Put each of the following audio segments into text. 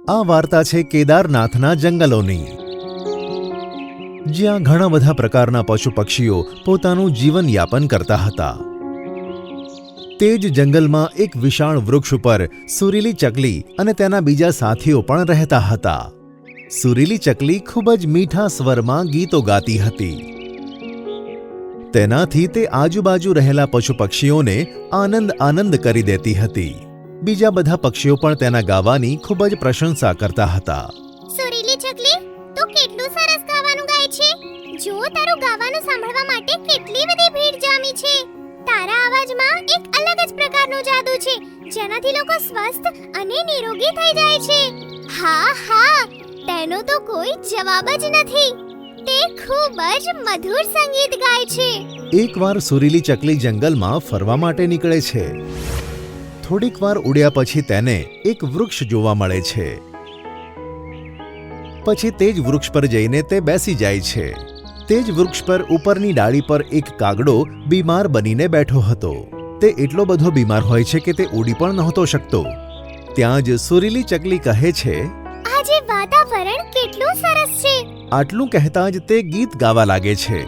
આ વાર્તા છે કેદારનાથના જંગલોની, જ્યાં ઘણા બધા પ્રકારના પશુ પક્ષીઓ પોતાનું જીવન યાપન કરતા હતા. તે જ જંગલમાં એક વિશાળ વૃક્ષ ઉપર સુરીલી ચકલી અને તેના બીજા સાથીઓ પણ રહેતા હતા. સુરીલી ચકલી ખૂબ જ મીઠા સ્વરમાં ગીતો ગાતી હતી. તેનાથી તે આજુબાજુ રહેલા પશુ પક્ષીઓને આનંદ કરી દેતી હતી. બીજા બધા પક્ષીઓ પણ તેના ગાવાની ખૂબ જ પ્રશંસા કરતા હતા. સુરીલી ચકલી, તું કેટલું સરસ ગાવાનું ગાય છે. જો તારું ગાવાનું સાંભળવા માટે કેટલી બધી ભીડ જામી છે. તારા અવાજમાં એક અલગ જ પ્રકારનો જાદુ છે, જેનાથી લોકો સ્વસ્થ અને નિરોગી થઈ જાય છે. હા, તેનો તો કોઈ જવાબ જ નથી. તે ખૂબ જ મધુર સંગીત ગાય છે. એકવાર સુરીલી ચકલી જંગલમાં ફરવા માટે નીકળે છે. થોડીક વાર ઉડ્યા પછી તેને એક વૃક્ષ જોવા મળે છે. પછી તે જ વૃક્ષ પર જઈને તે બેસી જાય છે. તે જ વૃક્ષ પર ઉપરની ડાળી પર એક કાગડો બીમાર બનીને બેઠો હતો. તે એટલો બધો બીમાર હોય છે કે તે ઉડી પણ નહોતો શકતો. ત્યાં જ સુરીલી ચકલી કહે છે, આજે વાતાવરણ કેટલું સરસ છે. આટલું કહેતા જ તે ગીત ગાવા લાગે છે.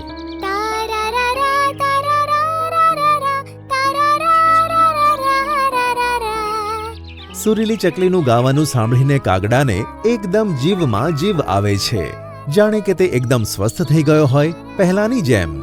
સુરીલી ચકલીનું ગાવાનું સાંભળીને કાગડાને એકદમ જીવમાં જીવ આવે છે, જાણે કે તે એકદમ સ્વસ્થ થઈ ગયો હોય, પહેલાની જેમ.